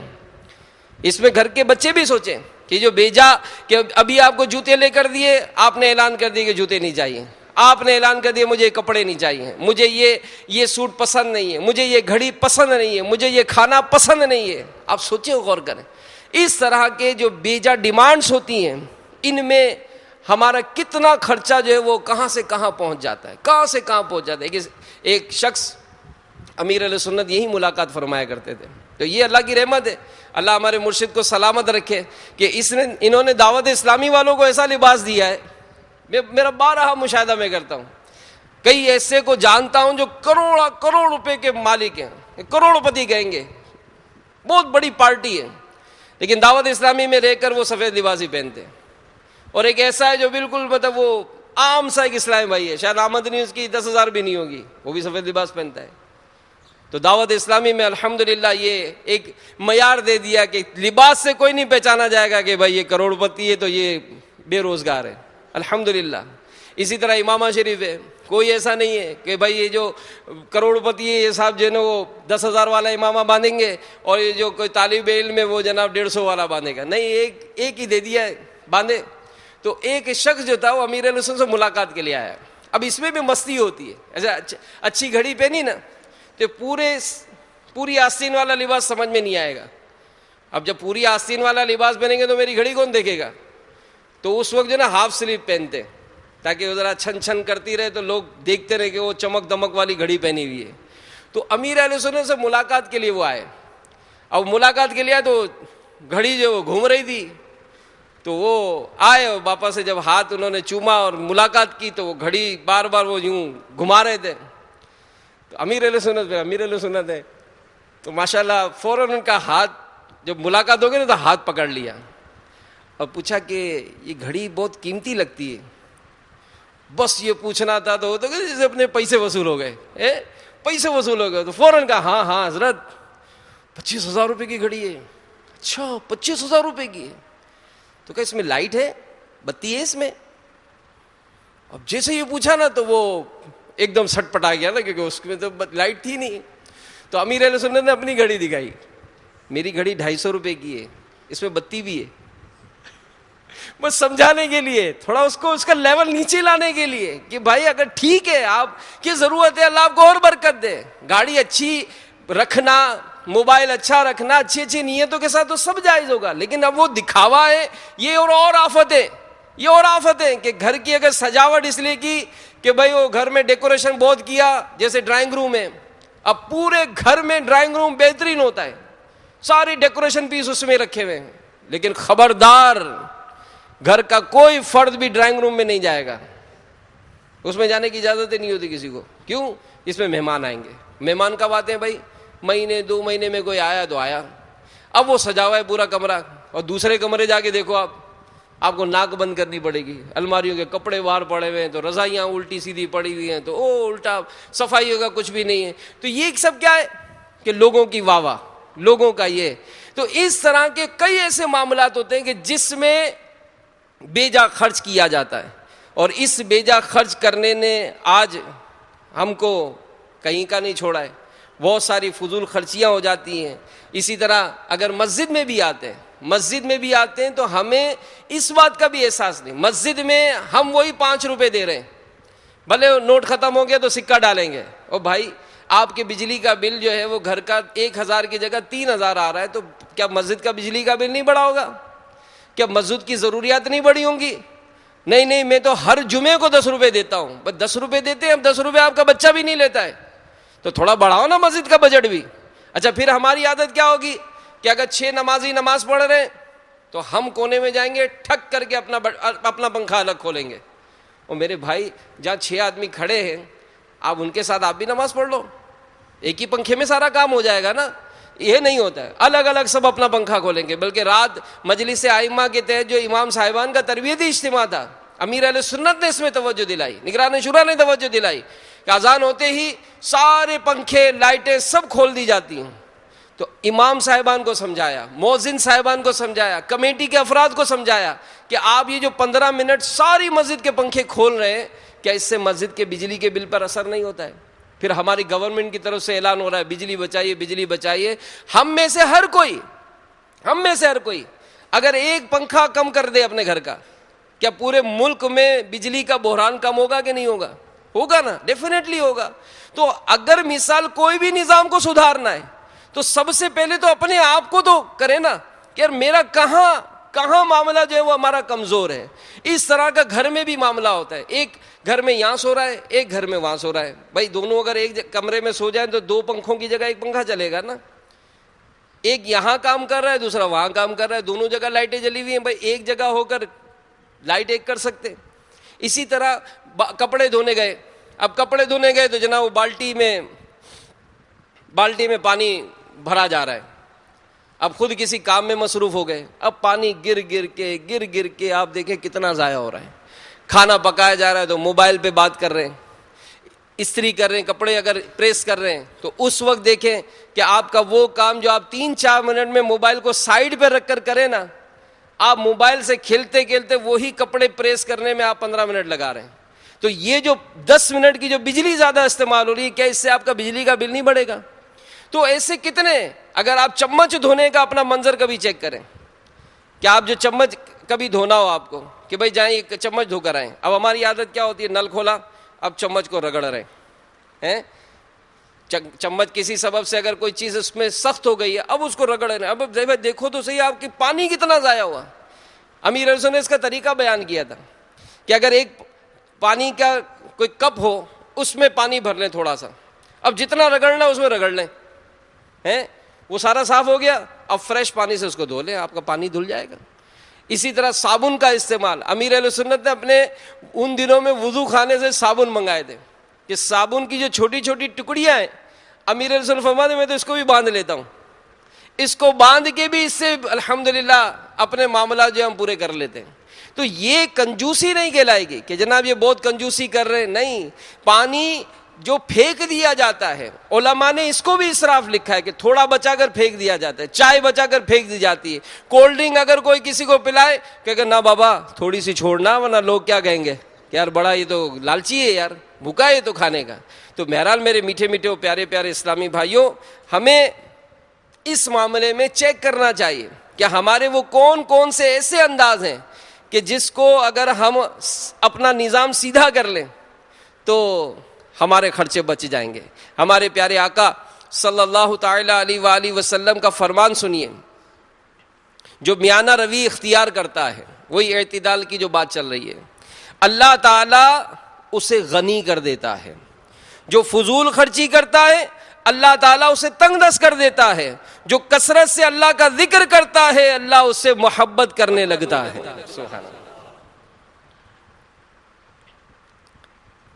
اس میں گھر کے بچے بھی سوچیں کہ جو بیجا کہ ابھی آپ کو جوتے لے کر دیے, آپ نے اعلان کر دیا کہ جوتے نہیں چاہیے, آپ نے اعلان کر دیا مجھے کپڑے نہیں چاہیے, مجھے یہ سوٹ پسند نہیں ہے, مجھے یہ گھڑی پسند نہیں ہے, مجھے یہ کھانا پسند نہیں ہے. آپ سوچیں غور کریں, اس طرح کے جو بیجا ڈیمانڈز ہوتی ہیں ان میں ہمارا کتنا خرچہ جو ہے وہ کہاں سے کہاں پہنچ جاتا ہے. ایک شخص امیر علیہ سنت یہی ملاقات فرمایا کرتے تھے, تو یہ اللہ کی رحمت ہے, اللہ ہمارے مرشد کو سلامت رکھے کہ انہوں نے دعوت اسلامی والوں کو ایسا لباس دیا ہے. میرا بارہا مشاہدہ میں کرتا ہوں, کئی ایسے کو جانتا ہوں جو کروڑ روپے کے مالک ہیں, کروڑ پتی کہیں گے, بہت بڑی پارٹی ہے, لیکن دعوت اسلامی میں رہ کر وہ سفید لباس ہی پہنتے ہیں. اور ایک ایسا ہے جو بالکل مطلب وہ عام سا ایک اسلامی بھائی ہے, شاید آمدنی اس کی 10,000 بھی نہیں ہوگی, وہ بھی سفید لباس پہنتا ہے. تو دعوت اسلامی میں الحمدللہ یہ ایک معیار دے دیا کہ لباس سے کوئی نہیں پہچانا جائے گا کہ بھائی یہ کروڑ پتی ہے تو یہ بے روزگار ہے, الحمدللہ. اسی طرح امامہ شریف ہے, کوئی ایسا نہیں ہے کہ بھائی یہ جو کروڑ پتی ہے یہ صاحب جو ہے نا وہ 10,000 والا امامہ باندھیں گے اور یہ جو کوئی طالب علم ہے وہ جناب 150 والا باندھے گا. نہیں, ایک ہی دے دیا ہے باندھے. تو ایک شخص جو تھا وہ امیر علیہ سنت سے ملاقات کے لیے آیا. اب اس میں بھی مستی ہوتی ہے, ایسا اچھی گھڑی پہنی نا تو پوری آستین والا لباس سمجھ میں نہیں آئے گا. اب جب پوری آستین والا لباس پہنیں گے تو میری گھڑی کون دیکھے گا؟ تو اس وقت جو نا ہاف سلیو پہنتے تاکہ وہ ذرا چھن چھن کرتی رہے تو لوگ دیکھتے رہے کہ وہ چمک دمک والی گھڑی پہنی ہوئی ہے. تو امیر علیہ سنت سے ملاقات کے لیے وہ آئے. اب ملاقات کے لیے آئے تو گھڑی جو وہ گھوم رہی تھی, تو وہ آئے اور باپا سے جب ہاتھ انہوں نے چوما اور ملاقات کی تو وہ گھڑی بار بار وہ یوں گھما رہے تھے. تو امیر علیہ سنت ہے تو ماشاءاللہ فوراً ان کا ہاتھ جب ملاقات ہو گئی نا تو ہاتھ پکڑ لیا اور پوچھا کہ یہ گھڑی بہت قیمتی لگتی ہے. بس یہ پوچھنا تھا تو جیسے اپنے پیسے وصول ہو گئے, پیسے وصول ہو گئے. تو فوراً کہا ہاں ہاں حضرت 25,000 روپے کی گھڑی ہے. اچھا 25,000 روپے کی ہے. تو کہا اس میں لائٹ ہے, بتی ہے اس میں؟ اب جیسے یہ پوچھا نا تو وہ ایک دم سٹ پٹا گیا نا, کیونکہ اس میں تو لائٹ تھی نہیں. تو امیر اہل سنت نے اپنی گھڑی دکھائی, میری گھڑی 250 روپے کی ہے, اس میں بتی بھی ہے. بس سمجھانے کے لیے, تھوڑا اس کو اس کا لیول نیچے لانے کے لیے کہ بھائی اگر ٹھیک ہے آپ کی ضرورت ہے, اللہ آپ کو اور برکت دے, گاڑی اچھی رکھنا, موبائل اچھا رکھنا, اچھی اچھی نیتوں کے ساتھ تو سب جائز ہوگا. لیکن اب وہ دکھاوا ہے, یہ اور آفت ہے, یہ اور آفت ہے کہ گھر کی اگر سجاوٹ اس لیے کی کہ بھائی وہ گھر میں ڈیکوریشن بہت کیا, جیسے ڈرائنگ روم ہے, اب پورے گھر میں ڈرائنگ روم بہترین ہوتا ہے, ساری ڈیکوریشن پیس اس میں رکھے ہوئے ہیں, لیکن خبردار گھر کا کوئی فرد بھی ڈرائنگ روم میں نہیں جائے گا, اس میں جانے کی اجازت نہیں ہوتی کسی کو. کیوں؟ اس میں مہمان آئیں گے. مہمان کب آتے ہیں بھائی؟ مہینے 2 مہینے میں کوئی آیا تو آیا. اب وہ سجا ہوا ہے پورا کمرہ, اور دوسرے کمرے جا کے دیکھو آپ کو ناک بند کرنی پڑے گی, الماریوں کے کپڑے باہر پڑے ہوئے ہیں, تو رضائیاں الٹی سیدھی پڑی ہوئی ہیں, تو الٹا صفائی کا کچھ بھی نہیں ہے. تو یہ سب کیا ہے کہ لوگوں کی واہ واہ, لوگوں کا یہ. تو اس طرح کے کئی ایسے معاملات ہوتے ہیں کہ جس میں بیجا خرچ کیا جاتا ہے, اور اس بیجا خرچ کرنے نے آج ہم کو کہیں کا نہیں چھوڑا ہے. بہت ساری فضول خرچیاں ہو جاتی ہیں. اسی طرح اگر مسجد میں بھی آتے ہیں تو ہمیں اس بات کا بھی احساس نہیں. مسجد میں ہم وہی 5 روپے دے رہے ہیں, بھلے نوٹ ختم ہو گیا تو سکہ ڈالیں گے. اور بھائی آپ کے بجلی کا بل جو ہے وہ گھر کا 1,000 کی جگہ 3,000 آ رہا ہے, تو کیا مسجد کا بجلی کا بل نہیں بڑھا ہوگا؟ کیا مسجد کی ضروریات نہیں بڑھی ہوں گی؟ نہیں, میں تو ہر جمعے کو 10 روپے دیتا ہوں. بس 10 روپے دیتے ہیں, اب 10 روپے آپ کا بچہ بھی نہیں لیتا ہے, تو تھوڑا بڑھاؤ نا مسجد کا بجٹ بھی. اچھا پھر ہماری عادت کیا ہوگی کہ اگر 6 نمازی نماز پڑھ رہے ہیں تو ہم کونے میں جائیں گے, ٹھک کر کے اپنا پنکھا الگ کھولیں گے. اور میرے بھائی جہاں 6 آدمی کھڑے ہیں, آپ ان کے ساتھ آپ بھی نماز پڑھ لو, ایک ہی پنکھے میں سارا کام ہو جائے گا نا. یہ نہیں ہوتا ہے, الگ الگ سب اپنا پنکھا کھولیں گے. بلکہ رات مجلس ائمہ کے تحت جو امام صاحبان کا تربیتی اجتماع تھا, امیر اہل سنت نے اس میں توجہ دلائی, نگران شورا نے توجہ دلائی کہ اذان ہوتے ہی سارے پنکھے لائٹیں سب کھول دی جاتی ہیں. تو امام صاحبان کو سمجھایا, مؤذن صاحبان کو سمجھایا, کمیٹی کے افراد کو سمجھایا کہ آپ یہ جو 15 منٹ ساری مسجد کے پنکھے کھول رہے ہیں, کیا اس سے مسجد کے بجلی کے بل پر اثر نہیں ہوتا ہے؟ پھر ہماری گورنمنٹ کی طرف سے اعلان ہو رہا ہے بجلی بچائیے, بجلی بچائیے. ہم میں سے ہر کوئی اگر ایک پنکھا کم کر دے اپنے گھر کا, کیا پورے ملک میں بجلی کا بحران کم ہوگا کہ نہیں ہوگا؟ ہوگا نا, ڈیفینیٹلی ہوگا. تو اگر مثال کوئی بھی نظام کو سدھارنا ہے تو سب سے پہلے تو اپنے آپ کو تو کرے نا کہ یار میرا کہاں معاملہ جو ہے وہ ہمارا کمزور ہے. اس طرح کا گھر میں بھی معاملہ ہوتا ہے, ایک گھر میں یہاں سو رہا ہے, ایک گھر میں وہاں سو رہا ہے. بھائی دونوں اگر ایک کمرے میں سو جائیں تو 2 پنکھوں کی جگہ 1 پنکھا چلے گا نا. ایک یہاں کام کر رہا ہے, دوسرا وہاں کام کر رہا ہے, دونوں جگہ لائٹیں جلی ہوئی ہیں, بھائی ایک جگہ ہو کر لائٹ ایک کر سکتے. اسی طرح کپڑے دھونے گئے, اب کپڑے دھونے گئے تو جناب وہ بالٹی میں پانی بھرا جا رہا ہے, اب خود کسی کام میں مصروف ہو گئے, اب پانی گر گر کے آپ دیکھیں کتنا ضائع ہو رہا ہے. کھانا پکایا جا رہا ہے تو موبائل پہ بات کر رہے ہیں, استری کر رہے ہیں, کپڑے اگر پریس کر رہے ہیں تو اس وقت دیکھیں کہ آپ کا وہ کام جو آپ 3-4 منٹ میں موبائل کو سائڈ پہ رکھ کر کریں نا, آپ موبائل سے کھیلتے وہی کپڑے پریس کرنے میں آپ 15 منٹ لگا رہے ہیں. تو یہ جو 10 منٹ کی جو بجلی زیادہ استعمال ہو رہی ہے, کیا اس سے آپ کا بجلی کا بل نہیں بڑھے گا؟ تو ایسے کتنے, اگر آپ چمچ دھونے کا اپنا منظر کبھی چیک کریں, کہ آپ جو چمچ کبھی دھونا ہو آپ کو کہ بھائی جائیں ایک چمچ دھو کر آئیں, اب ہماری عادت کیا ہوتی ہے, نل کھولا اب چمچ کو رگڑ رہے ہیں, چمچ کسی سبب سے اگر کوئی چیز اس میں سخت ہو گئی ہے اب اس کو رگڑ رہے ہیں. اب دیکھو تو صحیح آپ کی پانی کتنا ضائع ہوا. امیر علیہ نے اس کا طریقہ بیان کیا تھا کہ اگر ایک پانی کا کوئی کپ ہو اس میں پانی بھر لیں تھوڑا سا, اب جتنا رگڑنا اس میں رگڑ لیں, وہ سارا صاف ہو گیا, اب فریش پانی سے اس کو دھو لیں, آپ کا پانی دھل جائے گا. اسی طرح صابن کا استعمال, امیر اہل سنت نے اپنے ان دنوں میں وضو خانے سے صابن منگائے تھے کہ صابن کی جو چھوٹی چھوٹی ٹکڑیاں ہیں, امیر اہل سنت فرماتے میں تو اس کو بھی باندھ لیتا ہوں, اس کو باندھ کے بھی اس سے الحمدللہ اپنے معاملات جو ہم پورے کر لیتے ہیں. تو یہ کنجوسی نہیں کہلائے گی کہ جناب یہ بہت کنجوسی کر رہے ہیں. نہیں، پانی جو پھینک دیا جاتا ہے، علماء نے اس کو بھی اسراف لکھا ہے کہ تھوڑا بچا کر پھینک دیا جاتا ہے. چائے بچا کر پھینک دی جاتی ہے. کولڈ ڈرنک اگر کوئی کسی کو پلائے کہ نہ بابا تھوڑی سی چھوڑنا ورنہ لوگ کیا کہیں گے کہ یار بڑا یہ تو لالچی ہے، یار بھوکا ہے تو کھانے کا. تو بہرحال میرے میٹھے میٹھے اور پیارے پیارے اسلامی بھائیوں، ہمیں اس معاملے میں چیک کرنا چاہیے کہ ہمارے وہ کون کون سے ایسے انداز ہیں کہ جس کو اگر ہم اپنا نظام سیدھا کر لیں تو ہمارے خرچے بچ جائیں گے. ہمارے پیارے آقا صلی اللہ تعالی علیہ وآلہ وسلم کا فرمان سنیے. جو میانہ روی اختیار کرتا ہے، وہی اعتدال کی جو بات چل رہی ہے، اللہ تعالیٰ اسے غنی کر دیتا ہے. جو فضول خرچی کرتا ہے اللہ تعالیٰ اسے تنگ دست کر دیتا ہے. جو کثرت سے اللہ کا ذکر کرتا ہے اللہ اسے محبت کرنے لگتا ہے. سبحان اللہ.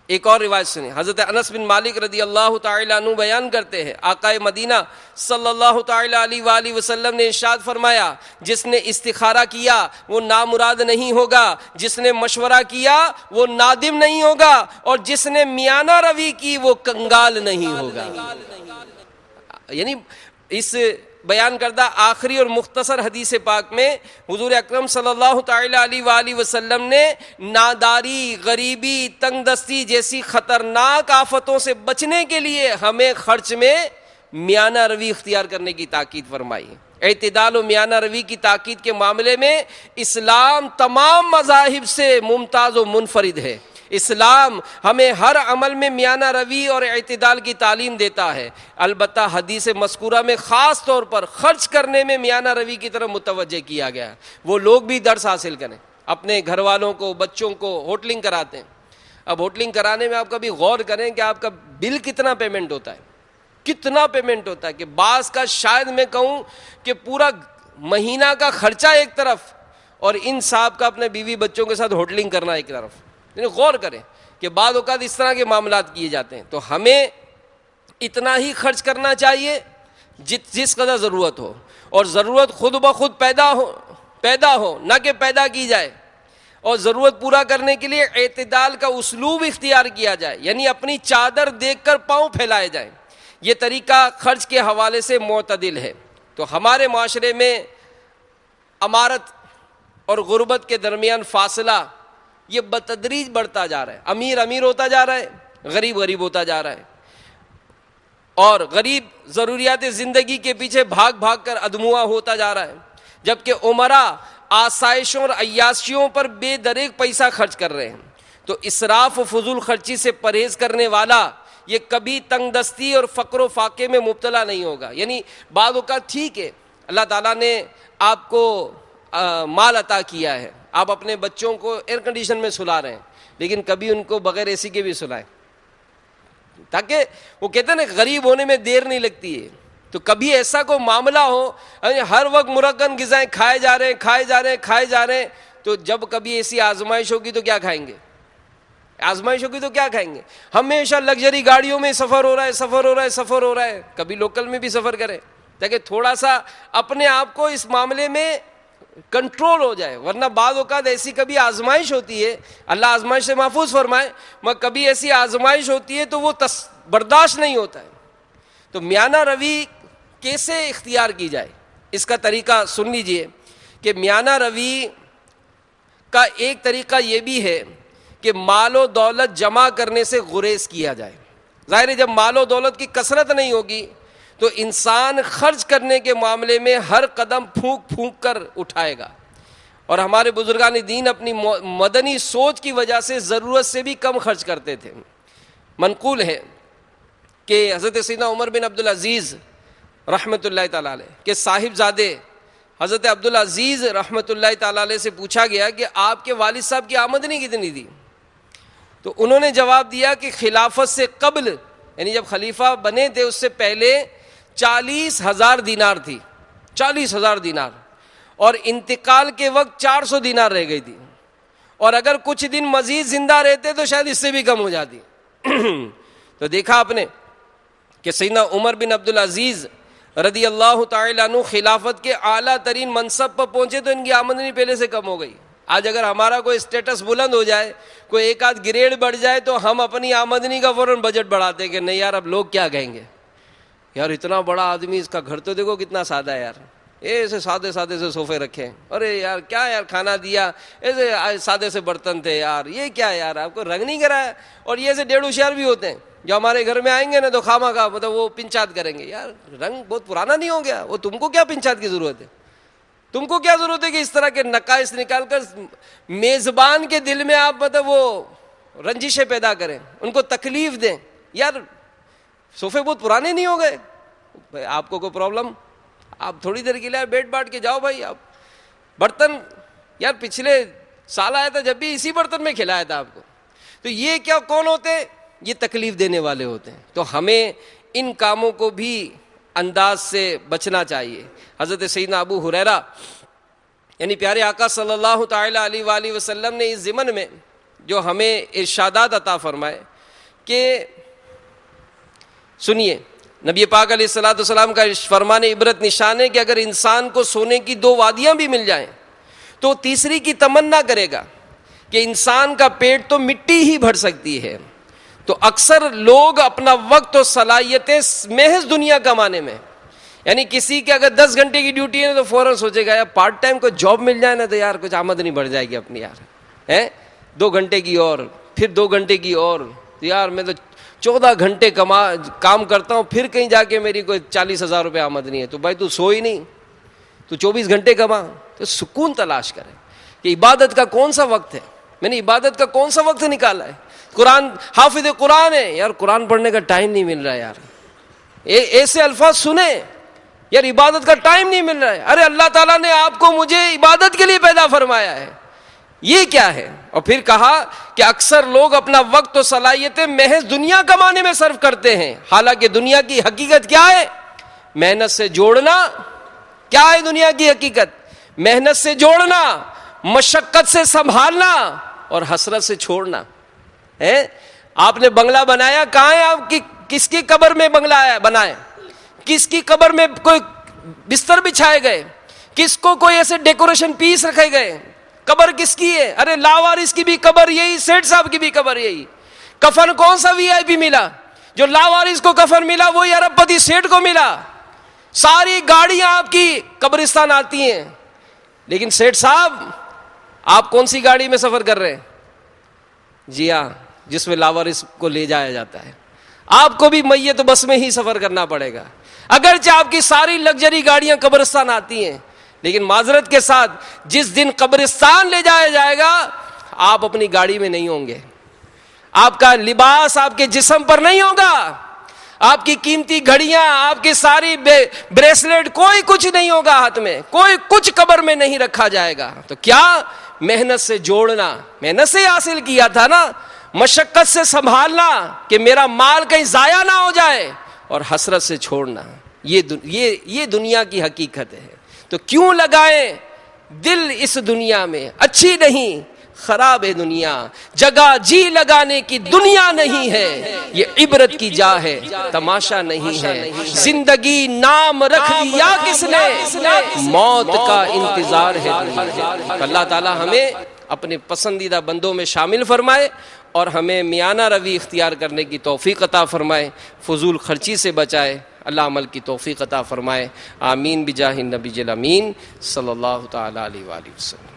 ایک اور روایت سنیں. حضرت انس بن مالک رضی اللہ تعالی عنہ بیان کرتے ہیں، آقا مدینہ صلی اللہ تعالی علیہ وآلہ وسلم نے ارشاد فرمایا، جس نے استخارہ کیا وہ نامراد نہیں ہوگا، جس نے مشورہ کیا وہ نادم نہیں ہوگا، اور جس نے میانہ روی کی وہ کنگال نہیں ہوگا. یعنی اس بیان کردہ آخری اور مختصر حدیث پاک میں حضور اکرم صلی اللہ تعالی علیہ وآلہ وسلم نے ناداری، غریبی، تنگ دستی جیسی خطرناک آفتوں سے بچنے کے لیے ہمیں خرچ میں میانہ روی اختیار کرنے کی تاکید فرمائی. اعتدال و میانہ روی کی تاکید کے معاملے میں اسلام تمام مذاہب سے ممتاز و منفرد ہے. اسلام ہمیں ہر عمل میں میانہ روی اور اعتدال کی تعلیم دیتا ہے. البتہ حدیث مذکورہ میں خاص طور پر خرچ کرنے میں میانہ روی کی طرف متوجہ کیا گیا ہے. وہ لوگ بھی درس حاصل کریں، اپنے گھر والوں کو، بچوں کو ہوٹلنگ کراتے ہیں. اب ہوٹلنگ کرانے میں آپ کبھی غور کریں کہ آپ کا بل کتنا پیمنٹ ہوتا ہے، کتنا پیمنٹ ہوتا ہے. کہ بعض کا شاید میں کہوں کہ پورا مہینہ کا خرچہ ایک طرف اور ان صاحب کا اپنے بیوی بچوں کے ساتھ ہوٹلنگ کرنا ایک طرف. یعنی غور کریں کہ بعض اوقات اس طرح کے معاملات کیے جاتے ہیں. تو ہمیں اتنا ہی خرچ کرنا چاہیے جس قدر ضرورت ہو، اور ضرورت خود بخود پیدا ہو نہ کہ پیدا کی جائے. اور ضرورت پورا کرنے کے لیے اعتدال کا اسلوب اختیار کیا جائے، یعنی اپنی چادر دیکھ کر پاؤں پھیلائے جائیں. یہ طریقہ خرچ کے حوالے سے معتدل ہے. تو ہمارے معاشرے میں امارت اور غربت کے درمیان فاصلہ یہ بتدریج بڑھتا جا رہا ہے. امیر امیر ہوتا جا رہا ہے، غریب غریب ہوتا جا رہا ہے، اور غریب ضروریات زندگی کے پیچھے بھاگ بھاگ کر ادموا ہوتا جا رہا ہے، جبکہ عمراء آسائشوں اور عیاشیوں پر بے دریغ پیسہ خرچ کر رہے ہیں. تو اسراف و فضول خرچی سے پرہیز کرنے والا یہ کبھی تنگ دستی اور فقر و فاقے میں مبتلا نہیں ہوگا. یعنی بعض اوقات ٹھیک ہے اللہ تعالیٰ نے آپ کو مال عطا کیا ہے، آپ اپنے بچوں کو ایئر کنڈیشن میں سلا رہے ہیں، لیکن کبھی ان کو بغیر اے سی کے بھی سلائیں، تاکہ وہ کہتے ہیں نا غریب ہونے میں دیر نہیں لگتی ہے. تو کبھی ایسا کوئی معاملہ ہو ہر وقت مرغن غذائیں کھائے جا رہے ہیں، تو جب کبھی ایسی آزمائش ہوگی تو کیا کھائیں گے؟ ہمیشہ لگژری گاڑیوں میں سفر ہو رہا ہے، کبھی لوکل میں بھی سفر کریں تاکہ تھوڑا سا اپنے آپ کو اس معاملے میں کنٹرول ہو جائے. ورنہ بعض اوقات ایسی کبھی آزمائش ہوتی ہے، اللہ آزمائش سے محفوظ فرمائے، مگر کبھی ایسی آزمائش ہوتی ہے تو وہ برداشت نہیں ہوتا ہے. تو میانہ روی کیسے اختیار کی جائے، اس کا طریقہ سن لیجئے کہ میانہ روی کا ایک طریقہ یہ بھی ہے کہ مال و دولت جمع کرنے سے گریز کیا جائے. ظاہر ہے جب مال و دولت کی کثرت نہیں ہوگی تو انسان خرچ کرنے کے معاملے میں ہر قدم پھونک پھونک کر اٹھائے گا. اور ہمارے بزرگان دین اپنی مدنی سوچ کی وجہ سے ضرورت سے بھی کم خرچ کرتے تھے. منقول ہے کہ حضرت سیدنا عمر بن عبدالعزیز رحمۃ اللہ تعالیٰ علیہ کے صاحبزادے حضرت عبدالعزیز رحمۃ اللہ تعالیٰ علیہ سے پوچھا گیا کہ آپ کے والد صاحب کی آمدنی کتنی تھی؟ تو انہوں نے جواب دیا کہ خلافت سے قبل، یعنی جب خلیفہ بنے تھے اس سے پہلے 40,000 دینار تھی، 40,000 دینار، اور انتقال کے وقت 400 دینار رہ گئی تھی، اور اگر کچھ دن مزید زندہ رہتے تو شاید اس سے بھی کم ہو جاتی. تو دیکھا آپ نے کہ سیدنا عمر بن عبدالعزیز رضی اللہ تعالیٰ عنہ خلافت کے اعلیٰ ترین منصب پر پہنچے تو ان کی آمدنی پہلے سے کم ہو گئی. آج اگر ہمارا کوئی اسٹیٹس بلند ہو جائے, کوئی ایک آدھ گریڈ بڑھ جائے, تو ہم اپنی آمدنی کا فوراً بجٹ بڑھاتے ہیں کہ نہیں یار اب لوگ کیا کہیں گے, یار اتنا بڑا آدمی, اس کا گھر تو دیکھو کتنا سادہ ہے یار, ایسے سادے سادے سے صوفے رکھے, ارے یار کیا یار کھانا دیا, ایسے سادے سے برتن تھے یار, یہ کیا یار آپ کو رنگ نہیں کرایا. اور یہ ایسے 1.5 ہوشیار بھی ہوتے ہیں جو ہمارے گھر میں آئیں گے نا تو خواہ کا مطلب وہ پنچات کریں گے, یار رنگ بہت پرانا نہیں ہو گیا, وہ تم کو کیا پنچات کی ضرورت ہے, تم کو کیا ضرورت ہے کہ اس طرح کے نقائص نکال کر میزبان کے دل میں آپ مطلب وہ رنجشیں پیدا کریں, ان کو تکلیف دیں. یار صوفے بہت پرانے نہیں ہو گئے, آپ کو کوئی پرابلم, آپ تھوڑی دیر کے لیے بیٹھ بانٹ کے جاؤ بھائی. آپ برتن یار پچھلے سال آیا تھا جب بھی اسی برتن میں کھلایا تھا آپ کو, تو یہ کیا کون ہوتے ہیں, یہ تکلیف دینے والے ہوتے ہیں. تو ہمیں ان کاموں کو بھی انداز سے بچنا چاہیے. حضرت سیدنا ابو ہریرہ یعنی پیارے آقا صلی اللہ تعالیٰ علیہ وآلہ وسلم نے اس ضمن میں جو ہمیں ارشادات عطا فرمائے کہ سنیے, نبی پاک علیہ الصلوۃ والسلام کا فرمان عبرت نشان ہے کہ اگر انسان کو سونے کی 2 وادیاں بھی مل جائیں تو تیسری کی تمنا کرے گا کہ انسان کا پیٹ تو مٹی ہی بھر سکتی ہے. تو اکثر لوگ اپنا وقت اور صلاحیتیں محض دنیا کمانے میں, یعنی کسی کے اگر 10 گھنٹے کی ڈیوٹی ہے تو فوراً سوچے گا یار پارٹ ٹائم کوئی جاب مل جائے نا تو یار کچھ آمدنی بڑھ جائے گی اپنی, یار 2 گھنٹے کی اور پھر 2 گھنٹے کی اور, یار میں تو 14 گھنٹے کام کرتا ہوں پھر کہیں جا کے میری کوئی 40,000 روپے آمدنی ہے. تو بھائی تو سو ہی نہیں, تو 24 گھنٹے کما, تو سکون تلاش کرے کہ عبادت کا کون سا وقت ہے, میں نے عبادت کا کون سا وقت نکالا ہے. قرآن حافظ قرآن ہے, یار قرآن پڑھنے کا ٹائم نہیں مل رہا ہے, یار ایسے الفاظ سنے, یار عبادت کا ٹائم نہیں مل رہا ہے. ارے اللہ تعالیٰ نے آپ کو مجھے عبادت کے لیے پیدا فرمایا ہے, یہ کیا ہے. اور پھر کہا کہ اکثر لوگ اپنا وقت و صلاحیتیں محض دنیا کمانے میں صرف کرتے ہیں, حالانکہ دنیا کی حقیقت کیا ہے, محنت سے جوڑنا. کیا ہے دنیا کی حقیقت, محنت سے جوڑنا, مشقت سے سنبھالنا اور حسرت سے چھوڑنا. آپ نے بنگلہ بنایا, کہاں ہے آپ کی, کس کی قبر میں بنگلہ بنائے, کس کی قبر میں کوئی بستر بچھائے گئے, کس کو کوئی ایسے ڈیکوریشن پیس رکھے گئے, قبر کس کی ہے. ارے لاوارث کی بھی قبر یہی, سیٹھ صاحب کی بھی قبر یہی. کفن کون سا وی آئی پی ملا, جو لاوارث کو کفن ملا وہی ارب پتی سیٹھ کو ملا. ساری گاڑیاں آپ کی قبرستان آتی ہیں, لیکن سیٹھ صاحب آپ کون سی گاڑی میں سفر کر رہے ہیں, جی ہاں جس میں لاوارث کو لے جایا جاتا ہے. آپ کو بھی میت بس میں ہی سفر کرنا پڑے گا, اگرچہ آپ کی ساری لگژری گاڑیاں قبرستان آتی ہیں, لیکن معذرت کے ساتھ جس دن قبرستان لے جایا جائے گا آپ اپنی گاڑی میں نہیں ہوں گے, آپ کا لباس آپ کے جسم پر نہیں ہوگا, آپ کی قیمتی گھڑیاں, آپ کی ساری بریسلیٹ, کوئی کچھ نہیں ہوگا ہاتھ میں, کوئی کچھ قبر میں نہیں رکھا جائے گا. تو کیا محنت سے جوڑنا, محنت سے حاصل کیا تھا نا, مشقت سے سنبھالنا کہ میرا مال کہیں ضائع نہ ہو جائے, اور حسرت سے چھوڑنا. یہ دنیا کی حقیقت ہے. تو کیوں لگائیں دل اس دنیا میں, اچھی نہیں خراب ہے دنیا, جگہ جی لگانے کی دنیا نہیں ہے, یہ عبرت کی جا ہے تماشا نہیں ہے. زندگی نام رکھ دیا کس نے, موت کا انتظار ہے دنیا. اللہ تعالی ہمیں اپنے پسندیدہ بندوں میں شامل فرمائے اور ہمیں میانہ روی اختیار کرنے کی توفیق عطا فرمائے, فضول خرچی سے بچائے, اللہ عمل کی توفیق عطا فرمائے. آمین بجاہ النبی الامین صلی اللہ تعالی علیہ وآلہ وسلم.